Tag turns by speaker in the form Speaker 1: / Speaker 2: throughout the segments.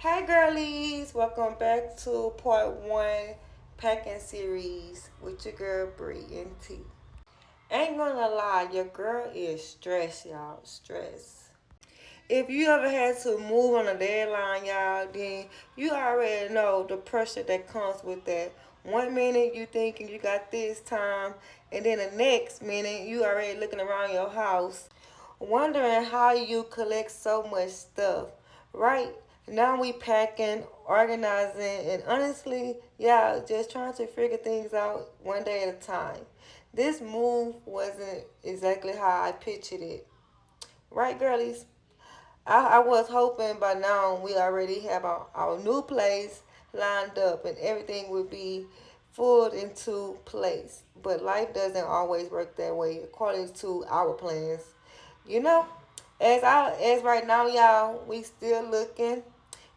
Speaker 1: Hey girlies, welcome back to part one packing series with your girl Britt and T. Ain't gonna lie, your girl is stressed, y'all. Stressed. If you ever had to move on a deadline, y'all, then you already know the pressure that comes with that. One minute you thinking you got this time, and then the next minute you already looking around your house, wondering how you collect so much stuff. Right now we packing, organizing, and honestly, yeah, just trying to figure things out one day at a time. This move wasn't exactly how I pictured it. Right, girlies? I was hoping by now we already have our new place lined up and everything would be full into place. But life doesn't always work that way according to our plans. You know, as right now, y'all, we still looking,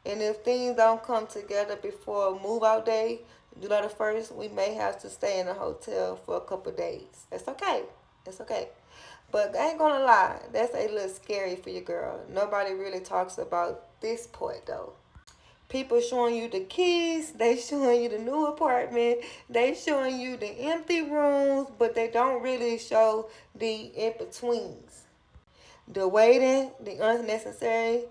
Speaker 1: and if things don't come together before move out day, July the 1st, we may have to stay in a hotel for a couple days. That's okay. That's okay. But I ain't gonna lie, that's a little scary for your girl. Nobody really talks about this part though. People showing you the keys, they showing you the new apartment, they showing you the empty rooms, but they don't really show the in betweens. The waiting, the unnecessary,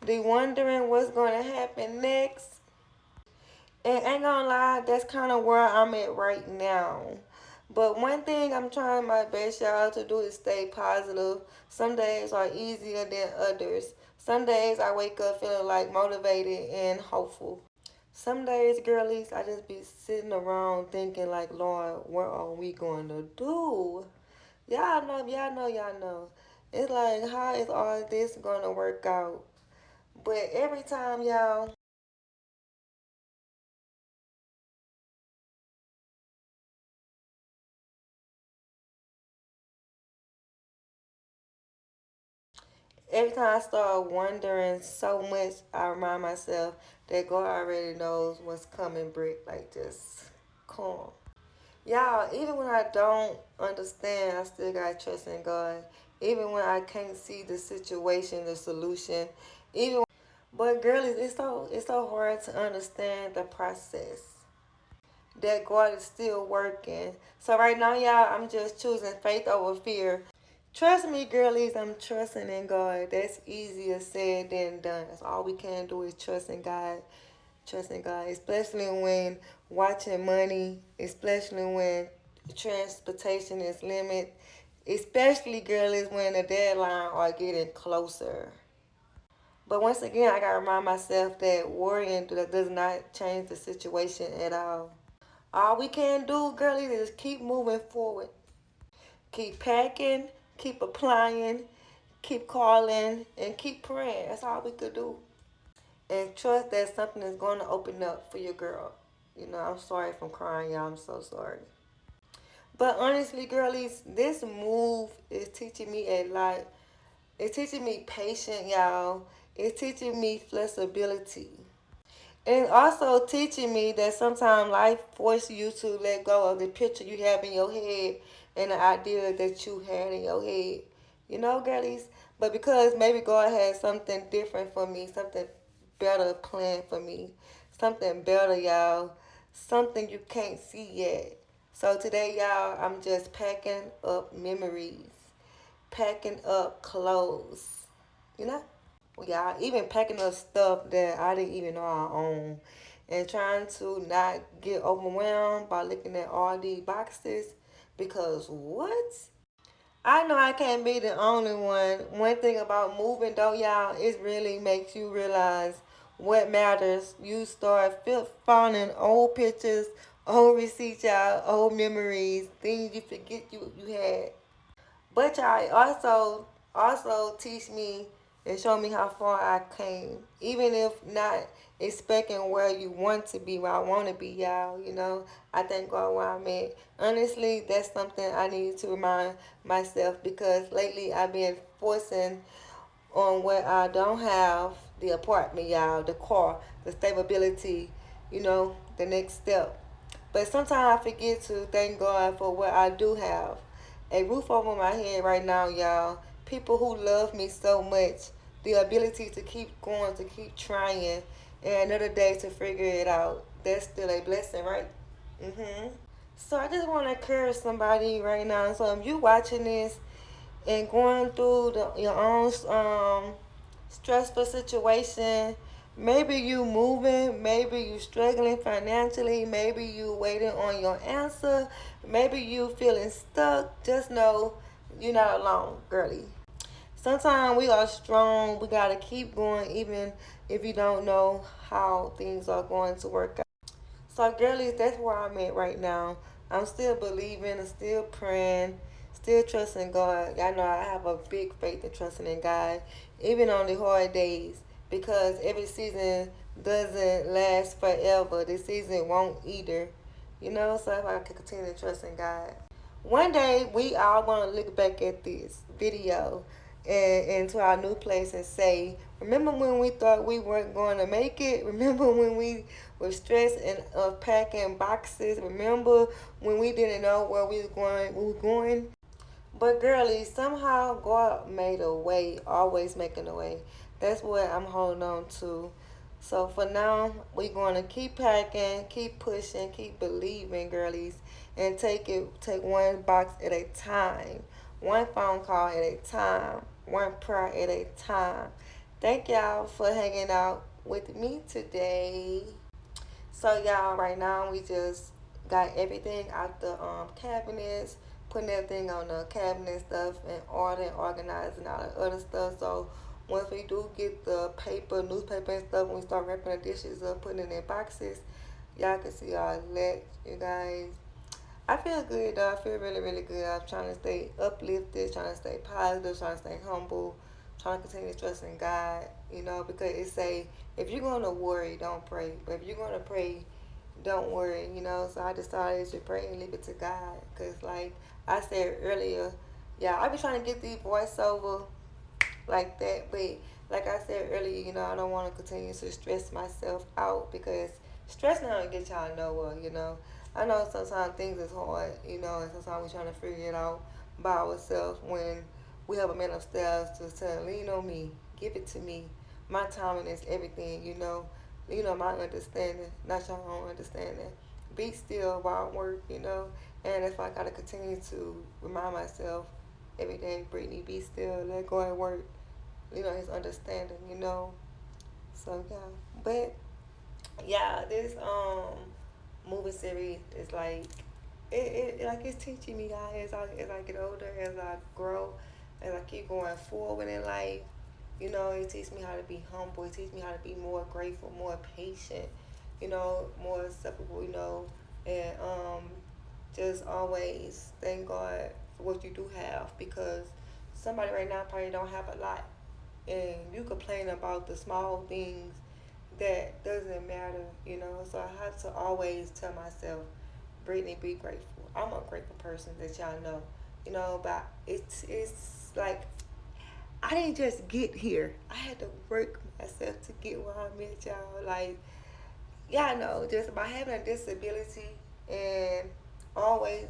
Speaker 1: the wondering what's gonna happen next. And ain't gonna lie, that's kind of where I'm at right now. But one thing I'm trying my best, y'all, to do is stay positive. Some days are easier than others. Some days I wake up feeling like motivated and hopeful. Some days, girlies, I just be sitting around thinking like, Lord, what are we going to do? Y'all know. It's like, how is all this going to work out? But every time I start wondering so much, I remind myself that God already knows what's coming, Britt. Like, just calm. Y'all, even when I don't understand, I still got to trust in God. Even when I can't see the situation, the solution, even but girlies, it's so hard to understand the process that God is still working. So right now, y'all, I'm just choosing faith over fear. Trust me, girlies, I'm trusting in God. That's easier said than done. That's all we can do is trust in God. Trust in God, especially when watching money, especially when transportation is limited, especially, girlies, when the deadline are getting closer. But once again, I gotta remind myself that worrying does not change the situation at all. All we can do, girlies, is keep moving forward. Keep packing, keep applying, keep calling, and keep praying. That's all we could do. And trust that something is going to open up for your girl. I'm sorry if I'm crying, y'all. I'm so sorry. But honestly, girlies, this move is teaching me a lot. It's teaching me patience, y'all. It's teaching me flexibility. And also teaching me that sometimes life forces you to let go of the picture you have in your head and the idea that you had in your head. Girlies? But because maybe God has something different for me, something better planned for me, something better, y'all, something you can't see yet. So today, y'all, I'm just packing up memories, packing up clothes, you know? Y'all, even packing up stuff that I didn't even know I own, and trying to not get overwhelmed by looking at all these boxes, because what? I know I can't be the only one. One thing about moving though, y'all, it really makes you realize what matters. You start finding old pictures, old receipts, y'all, old memories, things you forget you had. But y'all also teach me and show me how far I came. Even if not expecting where you want to be, where I want to be, y'all. I thank God where I'm at. Honestly, that's something I need to remind myself, because lately I've been forcing on what I don't have: the apartment, y'all, the car, the stability, the next step. But sometimes I forget to thank God for what I do have. A roof over my head right now, y'all. People who love me so much. the ability to keep going, to keep trying, and another day to figure it out. That's still a blessing, right? Mm-hmm. So I just want to encourage somebody right now. So if you watching this and going through your own stressful situation, maybe you moving, maybe you struggling financially, maybe you waiting on your answer, maybe you feeling stuck, just know you're not alone, girlie. Sometimes we are strong. We gotta keep going, even if you don't know how things are going to work out. So, girlies, that's where I'm at right now. I'm still believing, I'm still praying, still trusting God. Y'all know I have a big faith in trusting in God, even on the hard days, because every season doesn't last forever. The season won't either. So if I can continue to trust in God. One day we all gonna look back at this video and to our new place and say, remember when we thought we weren't going to make it? Remember when we were stressed and packing boxes? Remember when we didn't know where we were going? We were going. But girlie, somehow God made a way, always making a way. That's what I'm holding on to. So for now, we're going to keep packing, keep pushing, keep believing, girlies, and take one box at a time, one phone call at a time, one prayer at a time. Thank y'all for hanging out with me today. So y'all, right now we just got everything out the cabinets, putting everything on the cabinet stuff in order and organizing all the other stuff. So once we do get the paper, newspaper and stuff, when we start wrapping the dishes up, putting it in boxes, y'all can see all that, you guys. I feel good though. I feel really, really good. I'm trying to stay uplifted, trying to stay positive, trying to stay humble, trying to continue to trust in God, because it say if you're gonna worry, don't pray. But if you're gonna pray, don't worry. So I decided to pray and leave it to God. Cause like I said earlier, yeah, I be trying to get these voiceover like that. But like I said earlier, I don't want to continue to stress myself out because stress not gonna get y'all nowhere. I know sometimes things is hard, and sometimes we're trying to figure it out by ourselves when we have a man upstairs to say, lean on me, give it to me. My timing is everything. My understanding, not your own understanding. Be still while I work. And if I gotta continue to remind myself every day, Brittany, be still, let go and work. His understanding. So yeah. But yeah, this movie series is like it like it's teaching me guys as I get older, as I grow, as I keep going forward in life. It teaches me how to be humble. It teaches me how to be more grateful, more patient. More acceptable. And just always thank God for what you do have because somebody right now probably don't have a lot, and you complain about the small things that doesn't matter. So I have to always tell myself, Brittany, be grateful. I'm a grateful person that y'all know. But it's like I didn't just get here. I had to work myself to get where I'm at, y'all. Like, y'all know, just by having a disability and always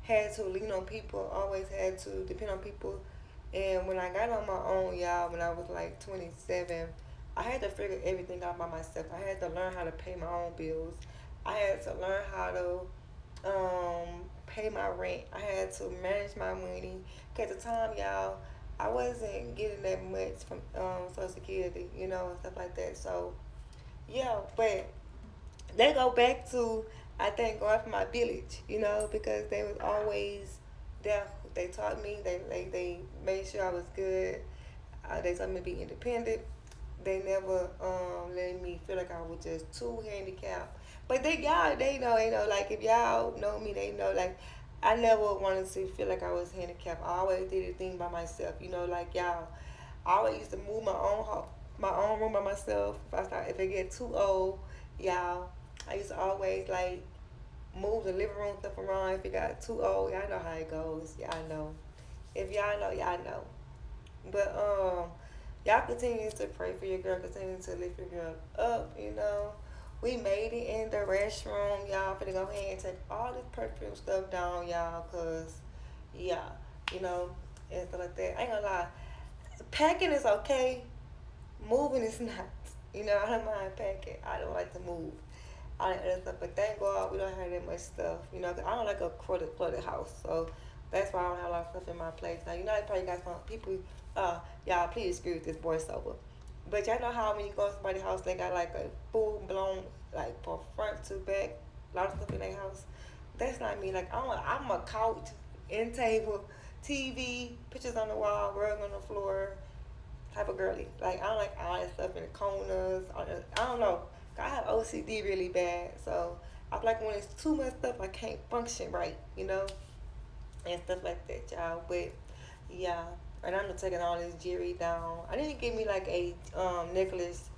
Speaker 1: had to lean on people, always had to depend on people. And when I got on my own, y'all, when I was like 27, I had to figure everything out by myself. I had to learn how to pay my own bills. I had to learn how to pay my rent. I had to manage my money. Cause at the time, y'all, I wasn't getting that much from Social Security, and stuff like that. So yeah, but they go back to I thank God for my village, because they was always there. They taught me. They made sure I was good. They taught me to be independent. They never let me feel like I was just too handicapped. But they know, like if y'all know me, they know like I never wanted to feel like I was handicapped. I always did a thing by myself, like y'all. I always used to move my own room by myself. If I get too old, y'all, I used to always like move the living room stuff around. If it got too old, y'all know how it goes. Y'all know. If y'all know, y'all know. But y'all continue to pray for your girl. Continue to lift your girl up. We made it in the restroom, y'all. Finna go ahead and take all this perfume stuff down, y'all. Cause yeah, you know, and stuff like that. I ain't gonna lie. Packing is okay, Moving is not. I don't mind packing. I don't like to move. I like other stuff, but thank God we don't have that much stuff. 'Cause I don't like a cluttered house, so that's why I don't have a lot of stuff in my place. Now, I probably got some people. Y'all please excuse this voiceover, but y'all know how when you go to somebody's house, they got like a full blown, like from front to back, a lot of stuff in their house. That's not me. Like I'm a couch, end table, TV, pictures on the wall, rug on the floor, type of girly. Like I don't like all that stuff in the corners. I don't know. I have OCD really bad, so I feel like when it's too much stuff, I can't function right, and stuff like that, y'all. But yeah, and I'm taking all this jewelry down. I need to get me like a necklace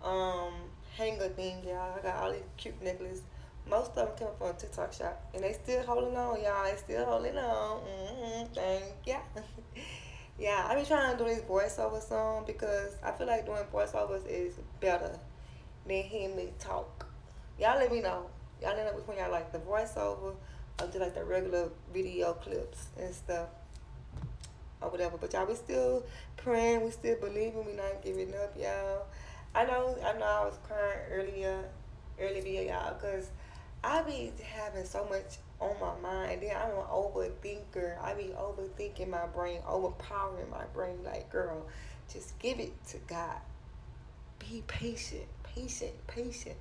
Speaker 1: um hanger thing, y'all. I got all these cute necklaces. Most of them come from a TikTok shop, and they still holding on, y'all. They still holding on. Thank ya. Yeah, I've been trying to do this voiceover song because I feel like doing voiceovers is better than hearing me talk. Y'all let me know. Y'all know which one y'all like, the voiceover or just like the regular video clips and stuff or whatever. But y'all, we still praying, we still believing, we not giving up, y'all. I know I was crying earlier, y'all, because I be having so much on my mind. Then I'm an overthinker. I be overthinking my brain, overpowering my brain. Like, girl, just give it to God. Be patient, patient, patient.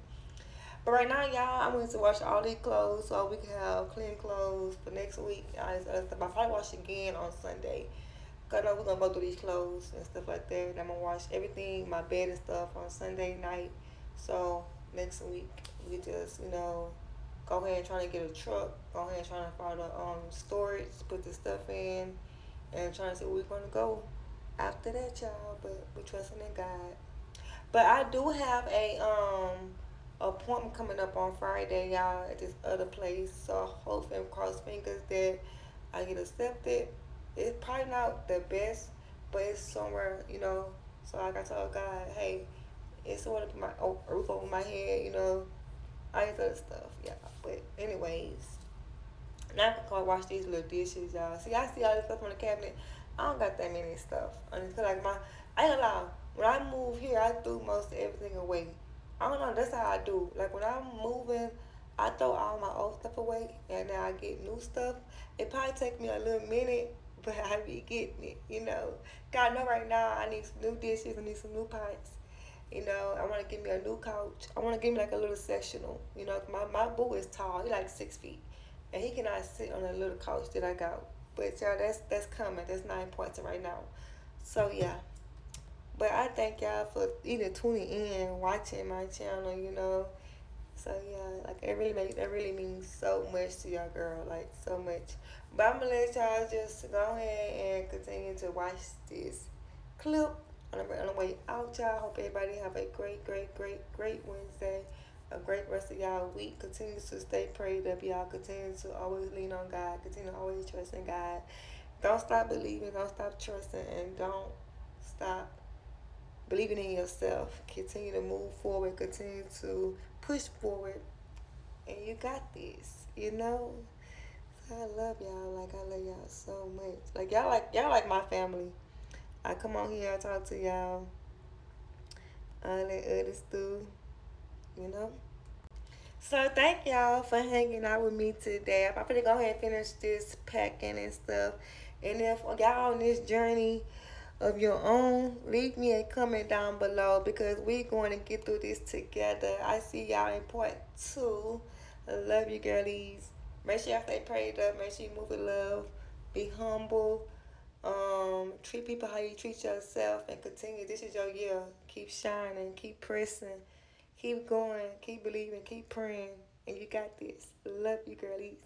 Speaker 1: But right now, y'all, I'm going to wash all these clothes so we can have clean clothes for next week. I'll probably wash again on Sunday. Cause I know we're gonna go through these clothes and stuff like that. And I'm gonna wash everything, my bed and stuff on Sunday night. So next week we just, go ahead and try to get a truck. Go ahead and try to find a storage, put the stuff in, and trying to see where we're gonna go after that, y'all. But we're trusting in God. But I do have a appointment coming up on Friday, y'all, at this other place. So hopefully, cross fingers that I get accepted. It's probably not the best, but it's somewhere, So like I told God, hey, it's sort of my a roof over my head, all this other stuff, yeah. But anyways, now I can go wash these little dishes, y'all. See, I see all this stuff on the cabinet. I don't got that many stuff. And it's like I ain't gonna lie. When I move here, I threw most of everything away. I don't know. That's how I do. Like when I'm moving, I throw all my old stuff away, and then I get new stuff. It probably take me a little minute, but I be getting it. God, I know right now I need some new dishes. I need some new pots. I want to give me a new couch. I want to give me like a little sectional. My boo is tall. He like 6 feet, and he cannot sit on a little couch that I got. But y'all, that's coming. That's not important right now. So yeah. But I thank y'all for either tuning in, watching my channel. So yeah, like that really means so much to y'all, girl. Like so much. But I'm gonna let y'all just go ahead and continue to watch this clip on the way out, y'all. Hope everybody have a great, great, great, great Wednesday. A great rest of y'all week. Continue to stay prayed up, y'all. Continue to always lean on God. Continue to always trust in God. Don't stop believing. Don't stop trusting, and don't stop believing in yourself. Continue to move forward. Continue to push forward, and you got this. So I love y'all. Like I love y'all so much. Like y'all like my family. I come on here. I talk to y'all. All that other stuff. You know. So thank y'all for hanging out with me today. I'm gonna go ahead and finish this packing and stuff. And if y'all on this journey of your own, leave me a comment down below because we're going to get through this together. I see y'all in part 2. I love you, girlies. Make sure y'all stay prayed up. Make sure you move with love. Be humble. Treat people how you treat yourself and continue. This is your year. Keep shining. Keep pressing. Keep going. Keep believing. Keep praying. And you got this. Love you, girlies.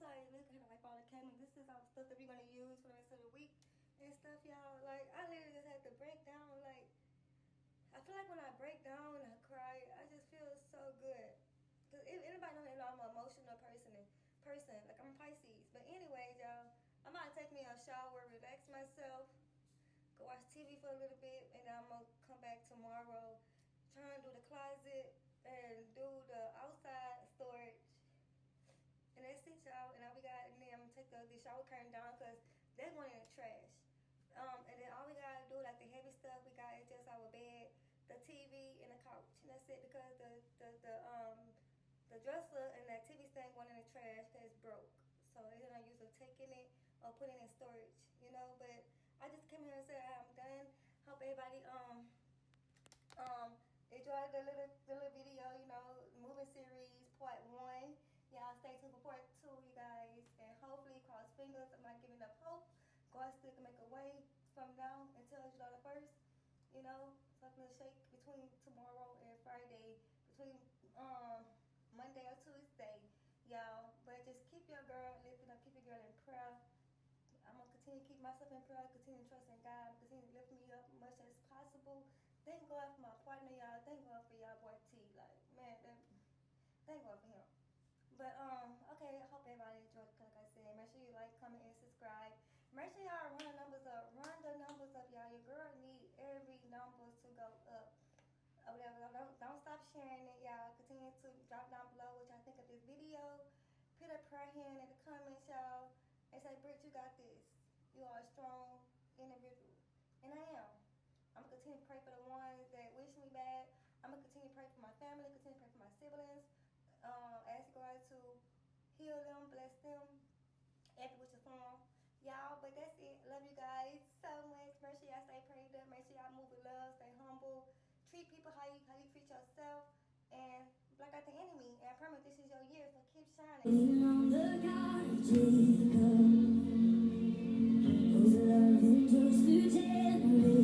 Speaker 2: like looking at like all the cameras. This is all the stuff that we're gonna use for the rest of the week and stuff, y'all. Like I literally just had to break down. Like I feel like when I break down and I cry, I just feel so good. Cause if anybody know I'm an emotional person. Like I'm Pisces. But anyways, y'all, I'm about to take me a shower, relax myself, go watch TV for a little bit, and then I'm gonna come back tomorrow, try and do the closet and do the outside storage. And that's it, y'all. And all we got, and then I'm gonna take the shower curtain down because they're going in the trash. And then all we gotta do, like the heavy stuff, we got is just our bed, the TV, and the couch, and that's it. Because the dresser and that TV stand going in the trash because it's broke. So it's no use of taking it or putting it in storage, you know. But I just came here and said I'm done. Hope everybody um enjoy the little video, you know, movie series part one. Y'all stay tuned for part two, you guys, and hopefully cross fingers. I'm not giving up hope. God still can make a way from now until July the 1st. You know, something to shake between tomorrow and Friday, between Monday or Tuesday, y'all. But just keep your girl lifted up, keep your girl in prayer. I'm gonna continue to keep myself in prayer, continue to trust in God, continue to lift me up as much as possible. Thank God for my partner, y'all. Thank God for y'all boy T. Like, man, thank God for him. But okay, I hope everybody enjoyed it. Like I said, make sure you like, comment, and subscribe. Make sure y'all run the numbers up. Run the numbers up, y'all. Your girl need every number to go up. Or whatever. Don't stop sharing it, y'all. Continue to drop down below what y'all think of this video. Put a prayer hand in the comments, y'all. And say, Britt, you got this. You are a strong individual. And I am. I'm going to continue to pray for the ones that wish me bad. I'm going to continue to pray for my family, continue to pray for my siblings. Ask God to heal them, bless them, every which is form. Y'all, but that's it. Love you guys so much. Make sure y'all stay prayed up. Make sure y'all move with love, stay humble. Treat people how you treat yourself. And block out the enemy. And I promise this is your year, so keep shining. Leaning on the God of Jacob, whose love endures through generations.